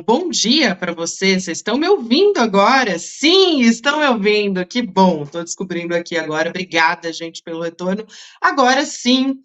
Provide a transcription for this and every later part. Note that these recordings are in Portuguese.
Bom dia para vocês. Vocês estão me ouvindo agora? Sim, estão me ouvindo. Que bom. Estou descobrindo aqui agora. Obrigada, gente, pelo retorno. Agora sim,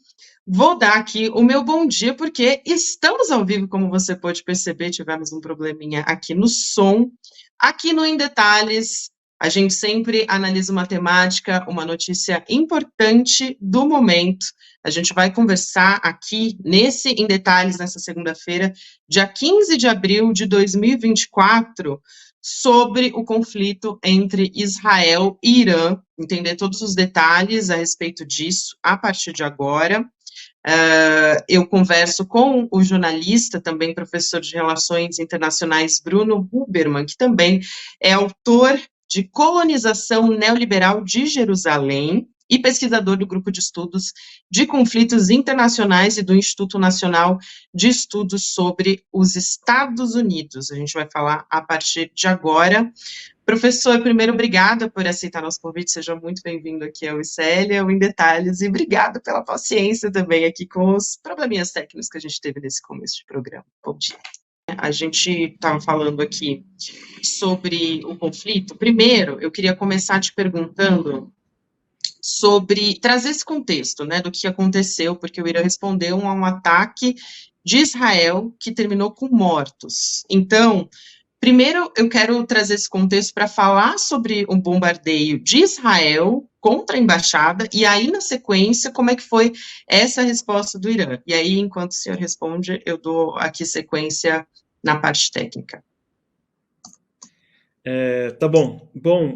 vou dar aqui o meu bom dia, porque estamos ao vivo, como você pode perceber. Tivemos um probleminha aqui no som. Aqui no Em Detalhes, a gente sempre analisa uma temática, uma notícia importante do momento. A gente vai conversar aqui nesse Em Detalhes, nessa segunda-feira, dia 15 de abril de 2024, sobre o conflito entre Israel e Irã, entender todos os detalhes a respeito disso a partir de agora. Eu converso com o jornalista, também professor de Relações Internacionais, Bruno Huberman, que também é autor de Colonização Neoliberal de Jerusalém e pesquisador do Grupo de Estudos de Conflitos Internacionais e do Instituto Nacional de Estudos sobre os Estados Unidos. A gente vai falar a partir de agora. Professor, primeiro, obrigada por aceitar nosso convite, seja muito bem-vindo aqui ao ICL, ao Em Detalhes, e obrigado pela paciência também aqui com os probleminhas técnicos que a gente teve nesse começo de programa. Bom dia. A gente estava falando aqui sobre o conflito. Primeiro, eu queria começar te perguntando sobre trazer esse contexto, né, do que aconteceu, porque o Irã respondeu a um ataque de Israel que terminou com mortos. Então, primeiro eu quero trazer esse contexto para falar sobre o bombardeio de Israel contra a embaixada, e aí, na sequência, como é que foi essa resposta do Irã. E aí, enquanto o senhor responde, eu dou aqui sequência na parte técnica. Tá bom. Bom,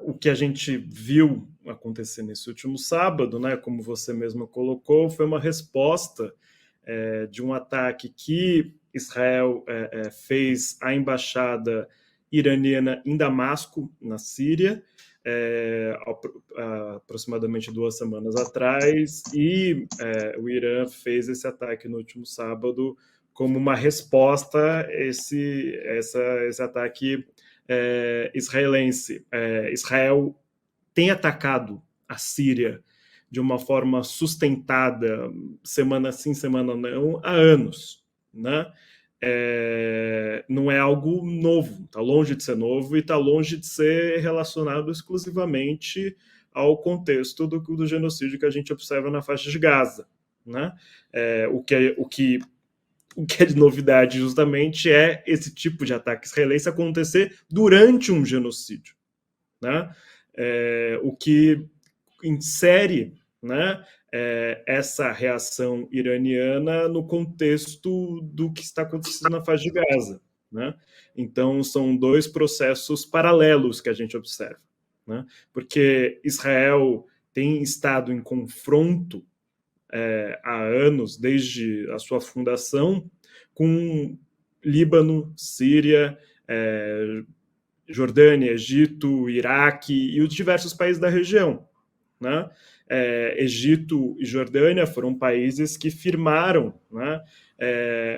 o que a gente viu acontecer nesse último sábado, né, como você mesmo colocou, foi uma resposta de um ataque que Israel fez à embaixada iraniana em Damasco, na Síria, aproximadamente 2 semanas atrás, e o Irã fez esse ataque no último sábado como uma resposta a esse ataque israelense. Israel tem atacado a Síria de uma forma sustentada, semana sim, semana não, há anos, né? Não é algo novo, está longe de ser novo e está longe de ser relacionado exclusivamente ao contexto do genocídio que a gente observa na faixa de Gaza, né? O que é de novidade justamente é esse tipo de ataque israelense acontecer durante um genocídio, né? O que insere, né, essa reação iraniana no contexto do que está acontecendo na faixa de Gaza, né? Então, são 2 processos paralelos que a gente observa, né? Porque Israel tem estado em confronto há anos, desde a sua fundação, com Líbano, Síria, Jordânia, Egito, Iraque e os diversos países da região, né? Egito e Jordânia foram países que firmaram, né,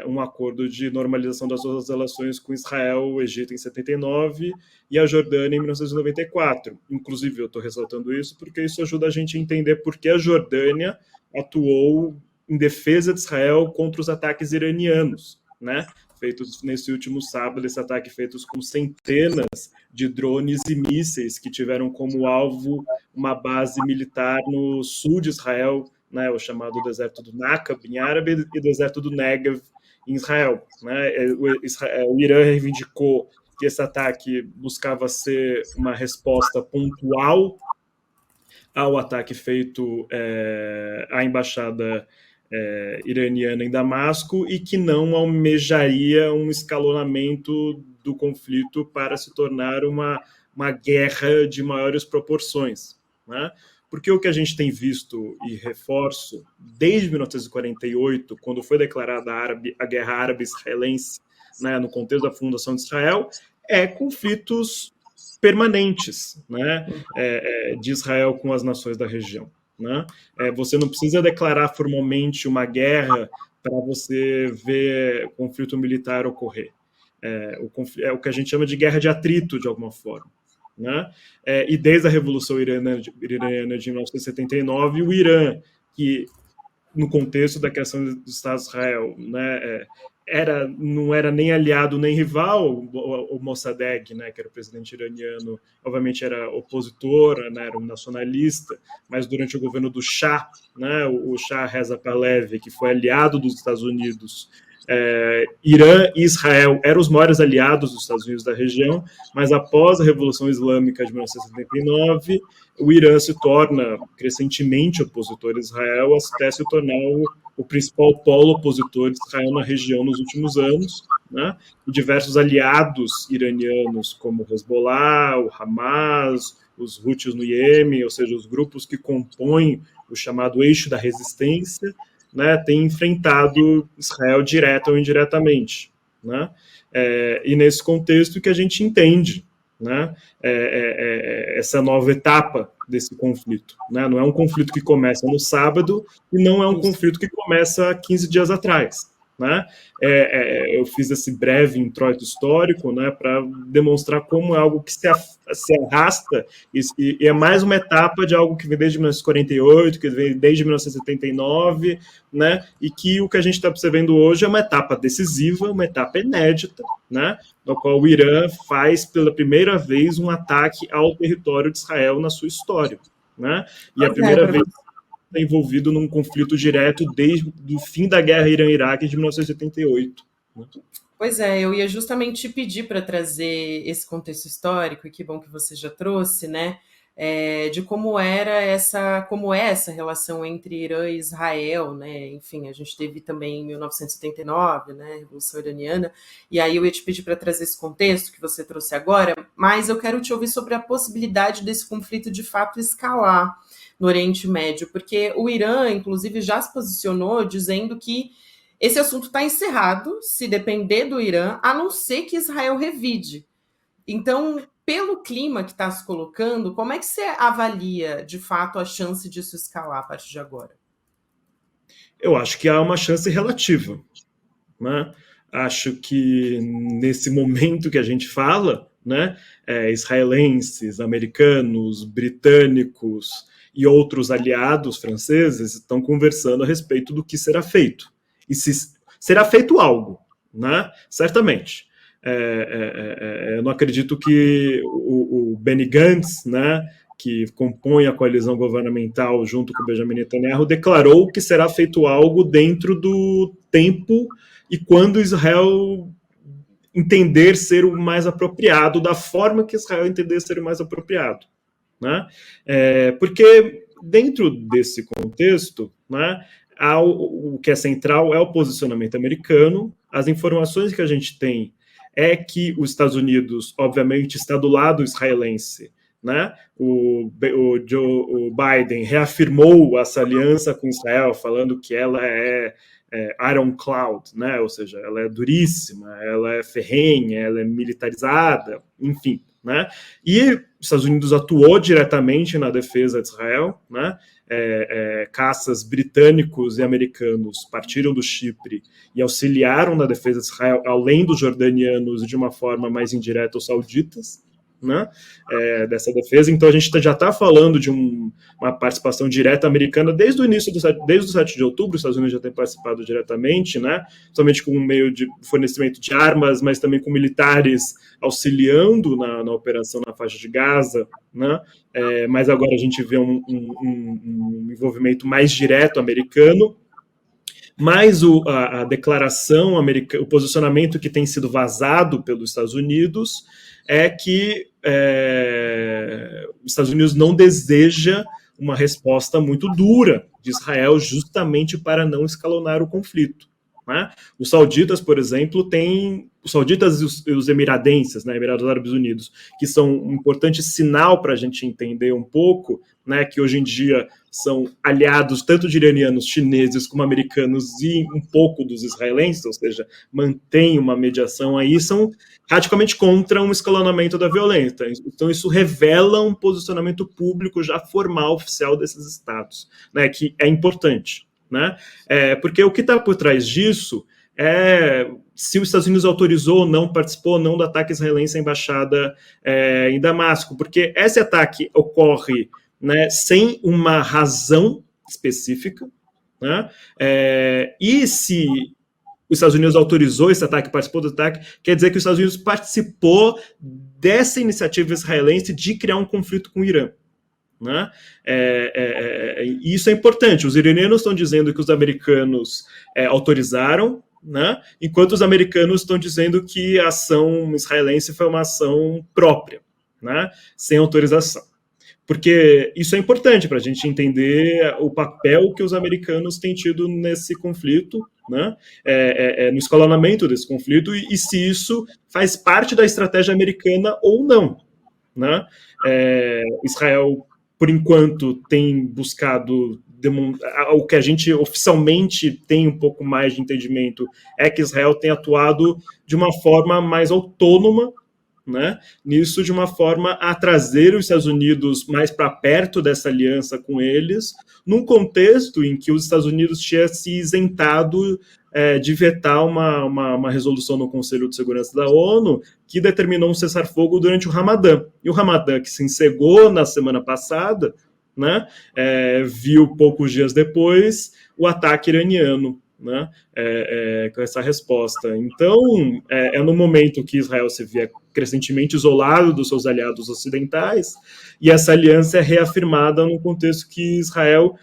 um acordo de normalização das suas relações com Israel, o Egito em 79 e a Jordânia em 1994. Inclusive, eu estou ressaltando isso porque isso ajuda a gente a entender por que a Jordânia atuou em defesa de Israel contra os ataques iranianos, né? Feitos nesse último sábado, esse ataque feitos com centenas de drones e mísseis que tiveram como alvo uma base militar no sul de Israel, né, o chamado deserto do Nakab, em árabe, e deserto do Negev, em Israel. Né? O Irã reivindicou que esse ataque buscava ser uma resposta pontual ao ataque feito à embaixada iraniana em Damasco e que não almejaria um escalonamento do conflito para se tornar uma guerra de maiores proporções, né? Porque o que a gente tem visto, e reforço, desde 1948, quando foi declarada a Guerra Árabe-Israelense, né, no contexto da fundação de Israel, conflitos permanentes, né, de Israel com as nações da região. Né? Você não precisa declarar formalmente uma guerra para você ver conflito militar ocorrer. O que a gente chama de guerra de atrito, de alguma forma. Né? E desde a Revolução Iraniana de 1979, o Irã, que no contexto da criação do Estado de Israel, né, não era nem aliado nem rival. O Mossadegh, né, que era o presidente iraniano, obviamente era opositor, né, era um nacionalista, mas durante o governo do Shah, né, o Shah Reza Pahlavi, que foi aliado dos Estados Unidos, Irã e Israel eram os maiores aliados dos Estados Unidos da região, mas após a Revolução Islâmica de 1979, o Irã se torna crescentemente opositor a Israel, até se tornar o principal polo opositor de Israel na região nos últimos anos, né? E diversos aliados iranianos, como o Hezbollah, o Hamas, os Houthis no Iêmen, ou seja, os grupos que compõem o chamado eixo da resistência, né, têm enfrentado Israel direta ou indiretamente, né? E nesse contexto que a gente entende, né, essa nova etapa desse conflito, né? Não é um conflito que começa no sábado e não é um conflito que começa 15 dias atrás, né? Eu fiz esse breve introito histórico, né, para demonstrar como é algo que se arrasta e é mais uma etapa de algo que vem desde 1948, que vem desde 1979, né, e que o que a gente está observando hoje é uma etapa decisiva, uma etapa inédita, né, no qual o Irã faz pela primeira vez um ataque ao território de Israel na sua história, né, e a primeira vez envolvido num conflito direto desde o fim da guerra Irã-Iraque de 1978. Né? Pois é, eu ia justamente te pedir para trazer esse contexto histórico, e que bom que você já trouxe, né? De como é essa relação entre Irã e Israel, né? Enfim, a gente teve também em 1979, né, a Revolução Iraniana, e aí eu ia te pedir para trazer esse contexto que você trouxe agora, mas eu quero te ouvir sobre a possibilidade desse conflito de fato escalar no Oriente Médio, porque o Irã, inclusive, já se posicionou dizendo que esse assunto está encerrado, se depender do Irã, a não ser que Israel revide. Então, pelo clima que está se colocando, como é que você avalia, de fato, a chance disso escalar a partir de agora? Eu acho que há uma chance relativa, né? Acho que nesse momento que a gente fala, né, israelenses, americanos, britânicos e outros aliados franceses estão conversando a respeito do que será feito. E se será feito algo, né? Certamente. Eu não acredito que o Benny Gantz, né, que compõe a coalizão governamental junto com o Benjamin Netanyahu, declarou que será feito algo dentro do tempo e quando Israel entender ser o mais apropriado, da forma que Israel entender ser o mais apropriado. Né? Porque dentro desse contexto, né, o que é central é o posicionamento americano. As informações que a gente tem é que os Estados Unidos, obviamente, está do lado israelense, né? O Biden reafirmou essa aliança com Israel, falando que ela é ironclad, né? Ou seja, ela é duríssima, ela é ferrenha, ela é militarizada, enfim, né? E os Estados Unidos atuou diretamente na defesa de Israel, né? Caças britânicos e americanos partiram do Chipre e auxiliaram na defesa de Israel, além dos jordanianos e de uma forma mais indireta os sauditas, né, dessa defesa. Então a gente já está falando de uma participação direta americana desde o início, desde o 7 de outubro, os Estados Unidos já têm participado diretamente, né, somente com um meio de fornecimento de armas, mas também com militares auxiliando na operação na faixa de Gaza, né, mas agora a gente vê um envolvimento mais direto americano. Mas a declaração americana, o posicionamento que tem sido vazado pelos Estados Unidos é que os Estados Unidos não deseja uma resposta muito dura de Israel justamente para não escalonar o conflito. Né? Os sauditas, por exemplo, os sauditas e os emiradenses, né, Emirados Árabes Unidos, que são um importante sinal para a gente entender um pouco, né, que hoje em dia são aliados tanto de iranianos, chineses, como americanos e um pouco dos israelenses, ou seja, mantém uma mediação aí, são radicalmente contra um escalonamento da violência. Então isso revela um posicionamento público já formal, oficial desses estados, né, que é importante. Né? Porque o que está por trás disso é se os Estados Unidos autorizou ou não, participou ou não do ataque israelense à embaixada em Damasco, porque esse ataque ocorre, né, sem uma razão específica, né? E se os Estados Unidos autorizou esse ataque, participou do ataque, quer dizer que os Estados Unidos participou dessa iniciativa israelense de criar um conflito com o Irã. Né? Isso é importante. Os iranianos estão dizendo que os americanos autorizaram, né? Enquanto os americanos estão dizendo que a ação israelense foi uma ação própria, né? Sem autorização. Porque isso é importante para a gente entender o papel que os americanos têm tido nesse conflito, né? No escalonamento desse conflito, e se isso faz parte da estratégia americana ou não. Né? Israel, por enquanto, tem buscado o que a gente oficialmente tem um pouco mais de entendimento é que Israel tem atuado de uma forma mais autônoma, né? Nisso, de uma forma a trazer os Estados Unidos mais para perto dessa aliança com eles, num contexto em que os Estados Unidos tinha se isentado de vetar uma resolução no Conselho de Segurança da ONU que determinou um cessar-fogo durante o Ramadã. E o Ramadã, que se encerrou na semana passada, né, viu poucos dias depois o ataque iraniano, né, com essa resposta. Então, no momento que Israel se vê crescentemente isolado dos seus aliados ocidentais, e essa aliança é reafirmada no contexto que Israel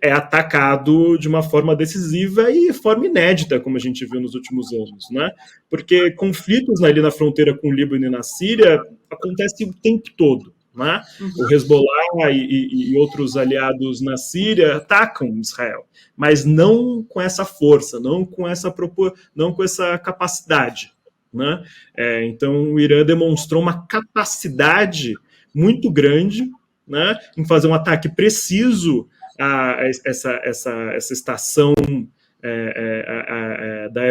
é atacado de uma forma decisiva e forma inédita, como a gente viu nos últimos anos, né? Porque conflitos ali na fronteira com o Líbano e na Síria acontecem o tempo todo, né? O Hezbollah e outros aliados na Síria atacam Israel, mas não com essa força, não com essa capacidade, né? Então o Irã demonstrou uma capacidade muito grande, né, em fazer um ataque preciso a essa estação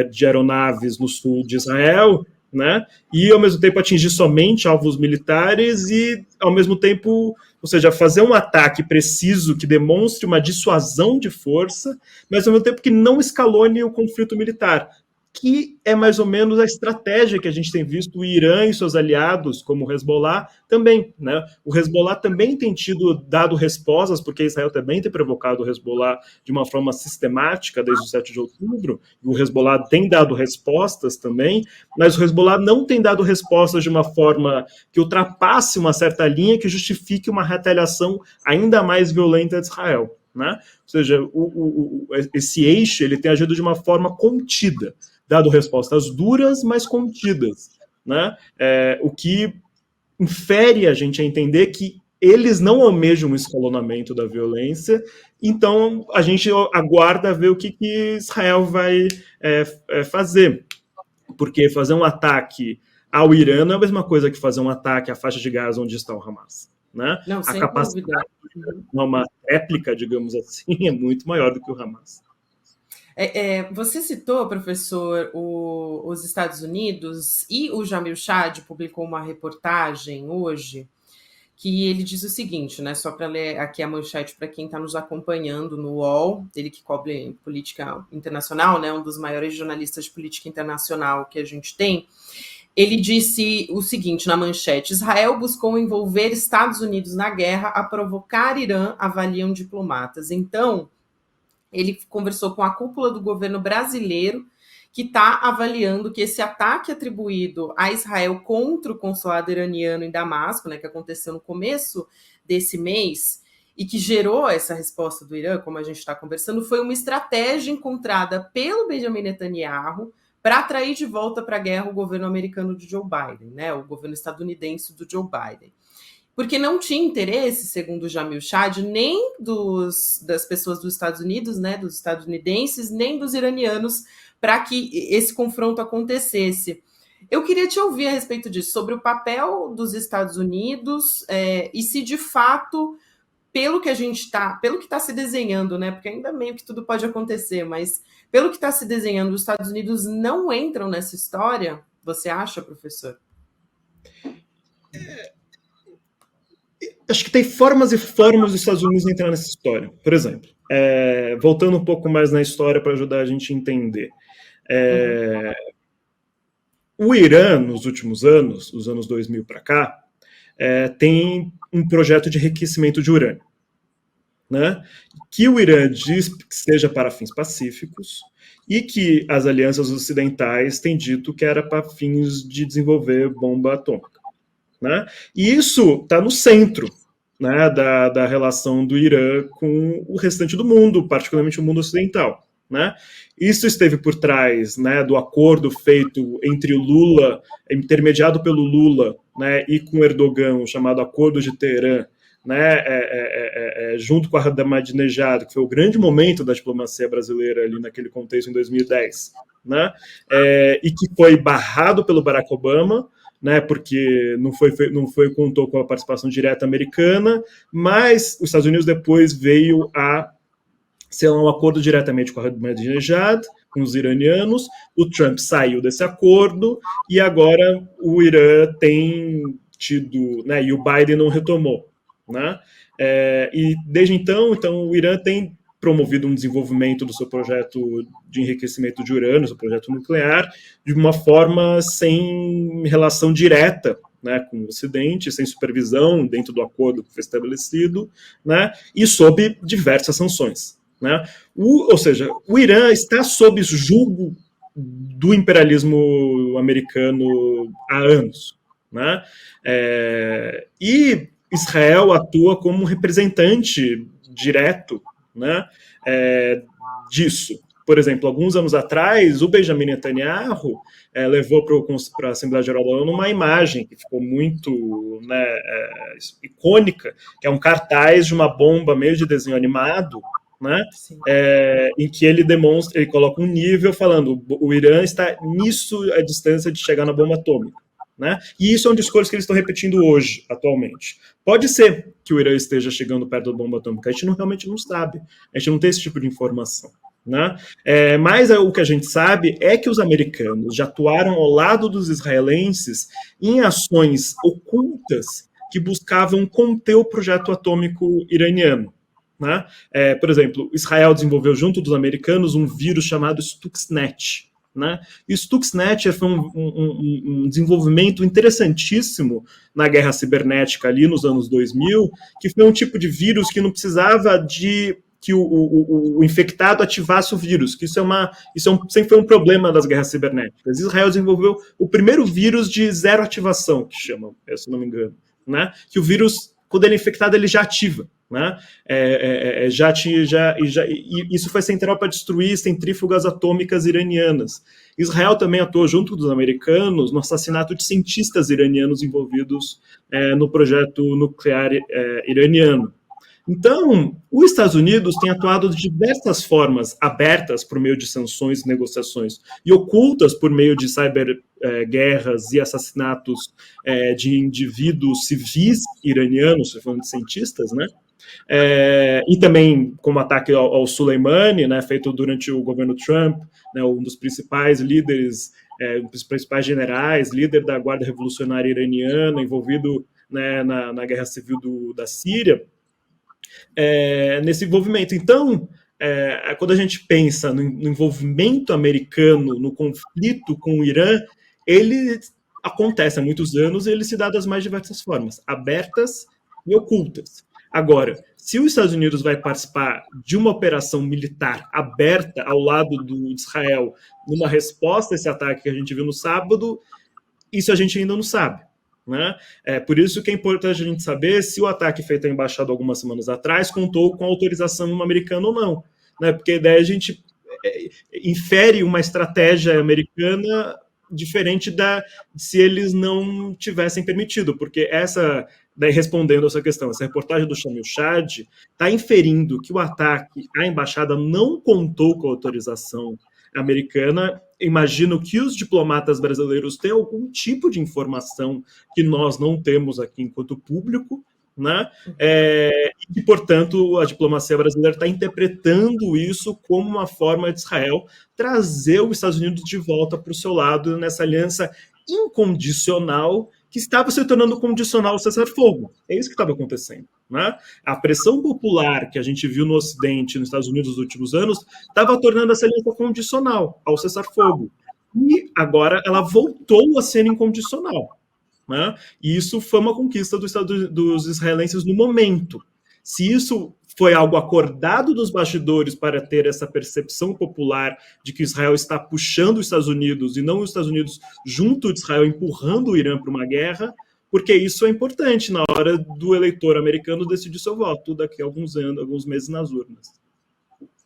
de aeronaves no sul de Israel, né? E ao mesmo tempo atingir somente alvos militares e ao mesmo tempo, ou seja, fazer um ataque preciso que demonstre uma dissuasão de força, mas ao mesmo tempo que não escalone o conflito militar, que é mais ou menos a estratégia que a gente tem visto o Irã e seus aliados, como o Hezbollah, também. Né? O Hezbollah também tem dado respostas, porque Israel também tem provocado o Hezbollah de uma forma sistemática desde o 7 de outubro, e o Hezbollah tem dado respostas também, mas o Hezbollah não tem dado respostas de uma forma que ultrapasse uma certa linha que justifique uma retaliação ainda mais violenta de Israel. Né? Ou seja, esse eixo ele tem agido de uma forma contida, dado respostas duras, mas contidas, né? O que infere a gente a entender que eles não almejam um escalonamento da violência, então a gente aguarda ver o que Israel vai fazer, porque fazer um ataque ao Irã não é a mesma coisa que fazer um ataque à faixa de Gaza onde está o Hamas. Né? Não, a capacidade de uma réplica, digamos assim, é muito maior do que o Hamas. Você citou, professor, os Estados Unidos, e o Jamil Chad publicou uma reportagem hoje que ele diz o seguinte, né? Só para ler aqui a manchete para quem está nos acompanhando no UOL, ele que cobre política internacional, né? Um dos maiores jornalistas de política internacional que a gente tem. Ele disse o seguinte na manchete: Israel buscou envolver Estados Unidos na guerra a provocar Irã, avaliam diplomatas. Então, ele conversou com a cúpula do governo brasileiro, que está avaliando que esse ataque atribuído a Israel contra o consulado iraniano em Damasco, né, que aconteceu no começo desse mês, e que gerou essa resposta do Irã, como a gente está conversando, foi uma estratégia encontrada pelo Benjamin Netanyahu para atrair de volta para a guerra o governo americano de Joe Biden, né, o governo estadunidense do Joe Biden. Porque não tinha interesse, segundo o Jamil Chad, nem das pessoas dos Estados Unidos, né, dos estadunidenses, nem dos iranianos, para que esse confronto acontecesse. Eu queria te ouvir a respeito disso, sobre o papel dos Estados Unidos e se de fato, pelo que está se desenhando, né, porque ainda meio que tudo pode acontecer, mas pelo que está se desenhando, os Estados Unidos não entram nessa história, você acha, professor? Acho que tem formas e formas dos Estados Unidos entrar nessa história. Por exemplo, voltando um pouco mais na história para ajudar a gente a entender. O Irã, nos últimos anos, os anos 2000 para cá, tem um projeto de enriquecimento de urânio. né, que o Irã diz que seja para fins pacíficos e que as alianças ocidentais têm dito que era para fins de desenvolver bomba atômica. Né? E isso está no centro, né, da relação do Irã com o restante do mundo, particularmente o mundo ocidental. Né? Isso esteve por trás, né, do acordo feito entre o Lula, intermediado pelo Lula, né, e com Erdogan, chamado Acordo de Teherã, né, junto com a Ahmadinejad, que foi o grande momento da diplomacia brasileira ali naquele contexto em 2010, né, e que foi barrado pelo Barack Obama, né, porque não contou com a participação direta americana, mas os Estados Unidos depois veio a selar um acordo diretamente com a Ahmadinejad, com os iranianos. O Trump saiu desse acordo e agora o Irã tem tido, né, e o Biden não retomou, né? E desde então, o Irã tem promovido um desenvolvimento do seu projeto de enriquecimento de urânio, seu projeto nuclear, de uma forma sem relação direta, né, com o Ocidente, sem supervisão dentro do acordo que foi estabelecido, né, e sob diversas sanções. Né? Ou seja, o Irã está sob julgo do imperialismo americano há anos. Né? E Israel atua como representante direto, né, disso. Por exemplo, alguns anos atrás, o Benjamin Netanyahu levou para a Assembleia Geral da ONU uma imagem que ficou muito, né, icônica, que é um cartaz de uma bomba meio de desenho animado, né, em que ele demonstra, ele coloca um nível falando o Irã está nisso a distância de chegar na bomba atômica. Né? E isso é um discurso que eles estão repetindo hoje, atualmente. Pode ser que o Irã esteja chegando perto da bomba atômica, a gente realmente não sabe, a gente não tem esse tipo de informação. Né? Mas o que a gente sabe é que os americanos já atuaram ao lado dos israelenses em ações ocultas que buscavam conter o projeto atômico iraniano. Né? Por exemplo, Israel desenvolveu junto dos americanos um vírus chamado Stuxnet. Né? E o Stuxnet foi um desenvolvimento interessantíssimo na guerra cibernética ali nos anos 2000, que foi um tipo de vírus que não precisava de que o infectado ativasse o vírus, que sempre foi um problema das guerras cibernéticas. Israel desenvolveu o primeiro vírus de zero ativação, que chama, se não me engano, né? Que o vírus, quando ele é infectado, ele já ativa. Né? Isso foi central para destruir centrífugas atômicas iranianas. Israel também atuou junto dos americanos no assassinato de cientistas iranianos envolvidos no projeto nuclear iraniano. Então, os Estados Unidos têm atuado de diversas formas, abertas por meio de sanções e negociações, e ocultas por meio de cyberguerras e assassinatos de indivíduos civis iranianos, falando de cientistas, né? E também como ataque ao Soleimani, né, feito durante o governo Trump, né, um dos principais líderes, um dos principais generais, líder da Guarda Revolucionária Iraniana, envolvido, né, na guerra civil da Síria, nesse envolvimento. Então, quando a gente pensa no envolvimento americano no conflito com o Irã, ele acontece há muitos anos e ele se dá das mais diversas formas, abertas e ocultas. Agora, se os Estados Unidos vai participar de uma operação militar aberta ao lado de Israel, numa resposta a esse ataque que a gente viu no sábado, isso a gente ainda não sabe. Né? Por isso que é importante a gente saber se o ataque feito à embaixada algumas semanas atrás contou com autorização americana ou não. Né? Porque daí a gente infere uma estratégia americana diferente se eles não tivessem permitido, porque daí respondendo a essa questão, essa reportagem do Shamil Chad está inferindo que o ataque à embaixada não contou com a autorização americana. Imagino que os diplomatas brasileiros têm algum tipo de informação que nós não temos aqui enquanto público, né? E, portanto, a diplomacia brasileira está interpretando isso como uma forma de Israel trazer os Estados Unidos de volta para o seu lado nessa aliança incondicional que estava se tornando condicional ao cessar-fogo. É isso que estava acontecendo. Né? A pressão popular que a gente viu no Ocidente, nos Estados Unidos nos últimos anos, estava tornando essa aliança condicional ao cessar-fogo. E agora ela voltou a ser incondicional. Né? E isso foi uma conquista dos israelenses no momento. Se isso foi algo acordado dos bastidores para ter essa percepção popular de que Israel está puxando os Estados Unidos e não os Estados Unidos junto de Israel empurrando o Irã para uma guerra, porque isso é importante na hora do eleitor americano decidir seu voto daqui a alguns anos, alguns meses nas urnas.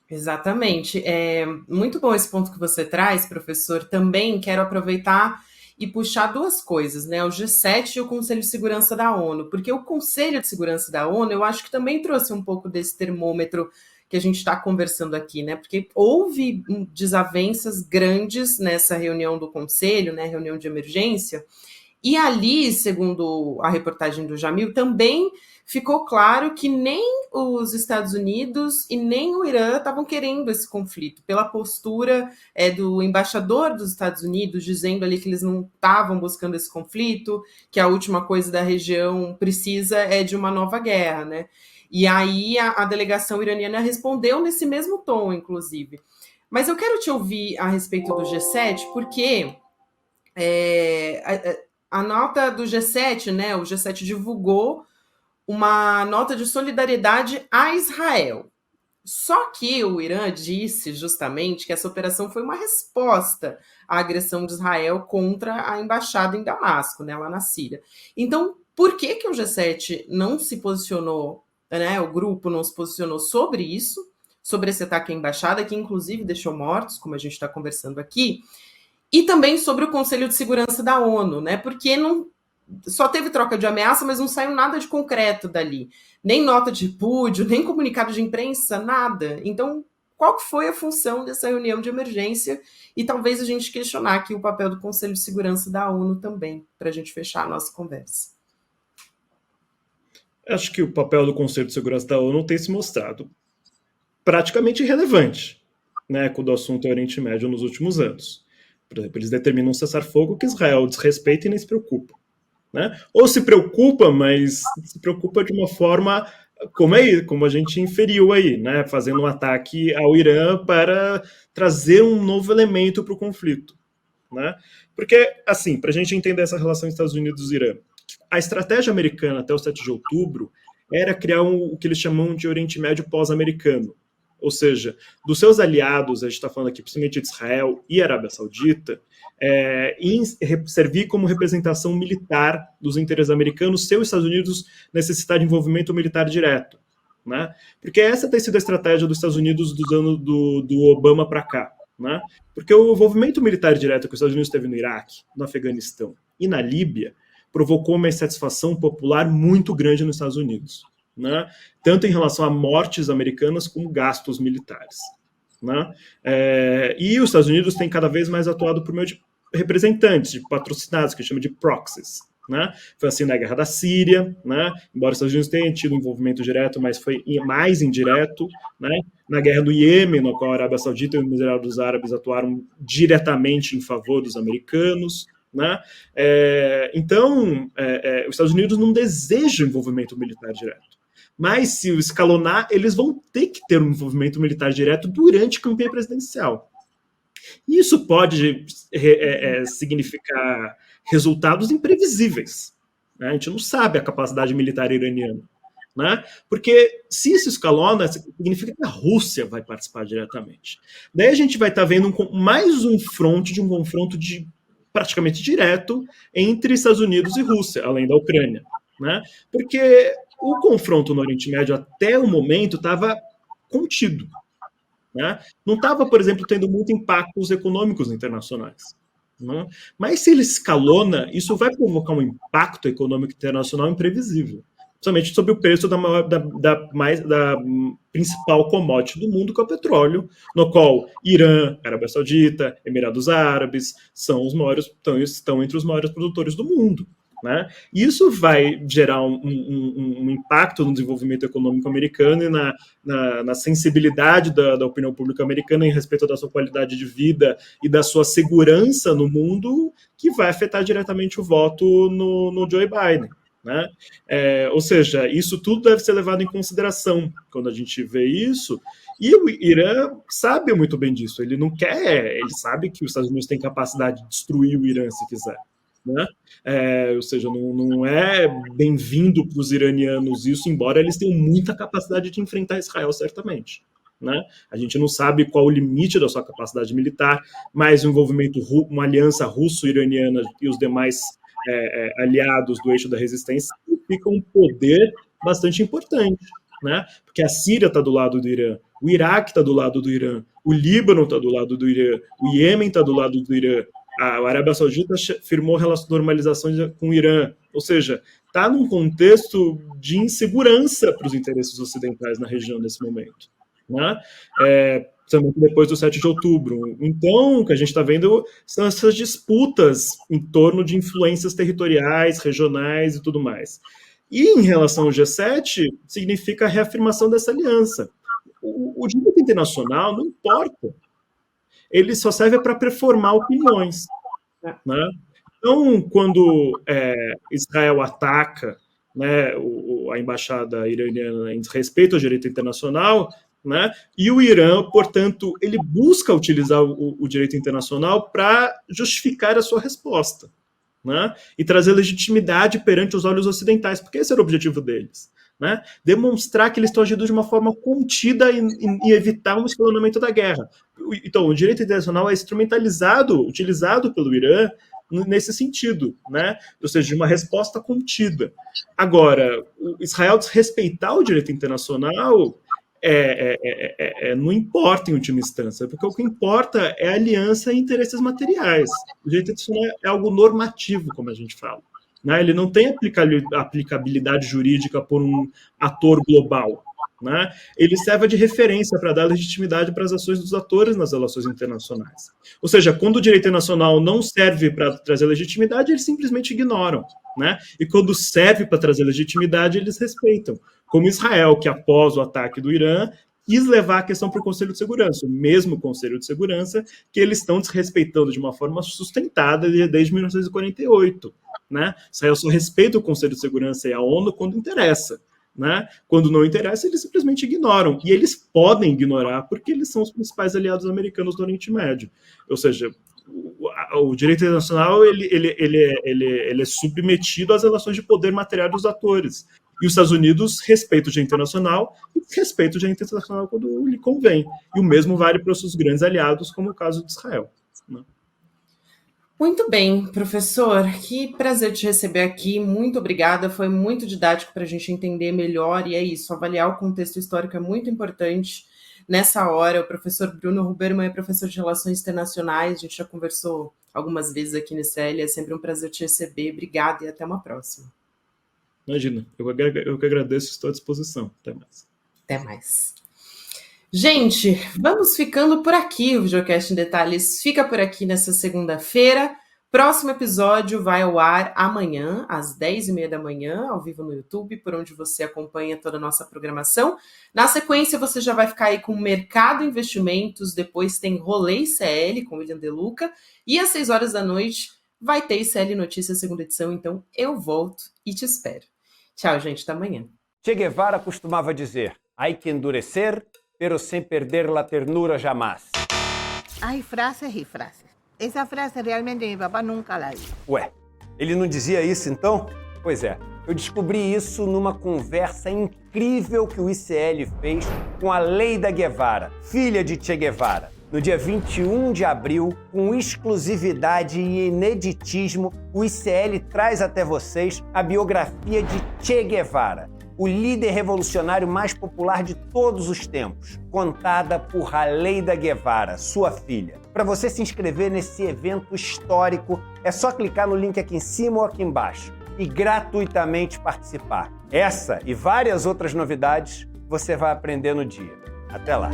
Exatamente. É muito bom esse ponto que você traz, professor. Também quero aproveitar e puxar duas coisas, né? O G7 e o Conselho de Segurança da ONU, porque o Conselho de Segurança da ONU, eu acho que também trouxe um pouco desse termômetro que a gente está conversando aqui, né? Porque houve desavenças grandes nessa reunião do Conselho, né? Reunião de emergência. E ali, segundo a reportagem do Jamil, também ficou claro que nem os Estados Unidos e nem o Irã estavam querendo esse conflito, pela postura do embaixador dos Estados Unidos, dizendo ali que eles não estavam buscando esse conflito, que a última coisa da região precisa é de uma nova guerra, né? E aí a delegação iraniana respondeu nesse mesmo tom, inclusive. Mas eu quero te ouvir a respeito do G7, porque a nota do G7, né? O G7 divulgou uma nota de solidariedade a Israel. Só que o Irã disse justamente que essa operação foi uma resposta à agressão de Israel contra a embaixada em Damasco, né, lá na Síria. Então, por que o G7 não se posicionou, né, o grupo não se posicionou sobre isso, sobre esse ataque à embaixada, que inclusive deixou mortos, como a gente está conversando aqui, e também sobre o Conselho de Segurança da ONU, né? Porque não só teve troca de ameaça, mas não saiu nada de concreto dali. Nem nota de repúdio, nem comunicado de imprensa, nada. Então, qual foi a função dessa reunião de emergência? E talvez a gente questionar aqui o papel do Conselho de Segurança da ONU também, para a gente fechar a nossa conversa. Acho que o papel do Conselho de Segurança da ONU tem se mostrado praticamente irrelevante, né, quando o assunto é Oriente Médio nos últimos anos. Por exemplo, eles determinam um cessar-fogo que Israel desrespeita e nem se preocupa. Né? Ou se preocupa, mas se preocupa de uma forma como a gente inferiu aí, né? Fazendo um ataque ao Irã para trazer um novo elemento para o conflito. Né? Porque, assim, para a gente entender essa relação Estados Unidos e Irã, a estratégia americana até o 7 de outubro era criar o que eles chamam de Oriente Médio pós-americano. Ou seja, dos seus aliados, a gente está falando aqui principalmente de Israel e Arábia Saudita, servir como representação militar dos interesses americanos se os Estados Unidos necessitar de envolvimento militar direto. Né? Porque essa tem sido a estratégia dos Estados Unidos dos anos do Obama para cá. Né? Porque o envolvimento militar direto que os Estados Unidos teve no Iraque, no Afeganistão e na Líbia provocou uma insatisfação popular muito grande nos Estados Unidos. Né? Tanto em relação a mortes americanas como gastos militares. Né? E os Estados Unidos têm cada vez mais atuado por meio de representantes, de patrocinados, que chama de proxies. Né? Foi assim na Guerra da Síria, né? Embora os Estados Unidos tenham tido envolvimento direto, mas foi mais indireto. Né? Na Guerra do Iêmen, no qual a Arábia Saudita e os Emirados Árabes atuaram diretamente em favor dos americanos. Né? Então, os Estados Unidos não desejam envolvimento militar direto. Mas se escalonar, eles vão ter que ter um envolvimento militar direto durante a campanha presidencial. Isso pode significar resultados imprevisíveis. Né? A gente não sabe a capacidade militar iraniana. Né? Porque se isso escalona, significa que a Rússia vai participar diretamente. Daí a gente vai estar vendo mais um fronte de um confronto praticamente direto entre Estados Unidos e Rússia, além da Ucrânia. Né? Porque o confronto no Oriente Médio até o momento estava contido. Né? Não estava, por exemplo, tendo muito impactos econômicos internacionais. Né? Mas se ele escalona, isso vai provocar um impacto econômico internacional imprevisível. Principalmente sobre o preço da principal commodity do mundo, que é o petróleo, no qual Irã, Arábia Saudita, Emirados Árabes estão entre os maiores produtores do mundo. Né? Isso vai gerar um impacto no desenvolvimento econômico americano e na sensibilidade da opinião pública americana em respeito da sua qualidade de vida e da sua segurança no mundo, que vai afetar diretamente o voto no Joe Biden. Né? Ou seja, isso tudo deve ser levado em consideração quando a gente vê isso. E o Irã sabe muito bem disso. Ele não quer, ele sabe que os Estados Unidos têm capacidade de destruir o Irã se quiser. né? Ou seja, não é bem-vindo para os iranianos isso, embora eles tenham muita capacidade de enfrentar Israel, certamente. Né? A gente não sabe qual o limite da sua capacidade militar, mas o envolvimento, uma aliança russo-iraniana e os demais aliados do eixo da resistência significa um poder bastante importante, né? Porque a Síria está do lado do Irã, o Iraque está do lado do Irã, o Líbano está do lado do Irã, o Iêmen está do lado do Irã, a Arábia Saudita firmou normalizações com o Irã, ou seja, está num contexto de insegurança para os interesses ocidentais na região nesse momento, né? Depois do 7 de outubro. Então, o que a gente está vendo são essas disputas em torno de influências territoriais, regionais e tudo mais. E em relação ao G7, significa a reafirmação dessa aliança. O direito internacional não importa. Ele só serve para performar opiniões, né? Então, quando Israel ataca, né, a embaixada iraniana em respeito ao direito internacional, né, e o Irã, portanto, ele busca utilizar o direito internacional para justificar a sua resposta, né, e trazer legitimidade perante os olhos ocidentais, porque esse era o objetivo deles. Né? Demonstrar que eles estão agindo de uma forma contida e evitar um escalonamento da guerra. Então, o direito internacional é instrumentalizado, utilizado pelo Irã nesse sentido, né? Ou seja, de uma resposta contida. Agora, Israel desrespeitar o direito internacional não importa em última instância, porque o que importa é a aliança e interesses materiais. O direito internacional é algo normativo, como a gente fala. Né? Ele não tem aplicabilidade jurídica por um ator global. Né? Ele serve de referência para dar legitimidade para as ações dos atores nas relações internacionais. Ou seja, quando o direito internacional não serve para trazer legitimidade, eles simplesmente ignoram. Né? E quando serve para trazer legitimidade, eles respeitam. Como Israel, que após o ataque do Irã, quis levar a questão para o Conselho de Segurança, o mesmo Conselho de Segurança que eles estão desrespeitando de uma forma sustentada desde 1948. Né? Israel só respeita o Conselho de Segurança e a ONU quando interessa. Né? Quando não interessa, eles simplesmente ignoram. E eles podem ignorar porque eles são os principais aliados americanos do Oriente Médio. Ou seja, o direito internacional ele é submetido às relações de poder material dos atores. E os Estados Unidos respeitam o direito internacional e respeitam o direito internacional quando lhe convém. E o mesmo vale para os seus grandes aliados, como o caso de Israel. Né? Muito bem, professor, que prazer te receber aqui, muito obrigada, foi muito didático para a gente entender melhor, e é isso, avaliar o contexto histórico é muito importante nessa hora. O professor Bruno Huberman é professor de Relações Internacionais, a gente já conversou algumas vezes aqui no ICL, é sempre um prazer te receber, obrigada e até uma próxima. Imagina, eu que agradeço, estou à disposição, até mais. Até mais. Gente, vamos ficando por aqui. O Videocast em Detalhes fica por aqui nessa segunda-feira. Próximo episódio vai ao ar amanhã, às 10h30 da manhã, ao vivo no YouTube, por onde você acompanha toda a nossa programação. Na sequência, você já vai ficar aí com Mercado Investimentos, depois tem Rolê ICL com William De Luca, e às 6h da noite vai ter ICL Notícias, segunda edição, então eu volto e te espero. Tchau, gente, até amanhã. Che Guevara costumava dizer, hay que endurecer, pero sem perder la ternura jamais. Hay frases y frases. Esa frase realmente mi papá nunca la dijo. Ué, ele não dizia isso então? Pois é, eu descobri isso numa conversa incrível que o ICL fez com a Leida Guevara, filha de Che Guevara. No dia 21 de abril, com exclusividade e ineditismo, o ICL traz até vocês a biografia de Che Guevara, o líder revolucionário mais popular de todos os tempos, contada por Leida Guevara, sua filha. Para você se inscrever nesse evento histórico, é só clicar no link aqui em cima ou aqui embaixo e gratuitamente participar. Essa e várias outras novidades você vai aprender no dia. Até lá!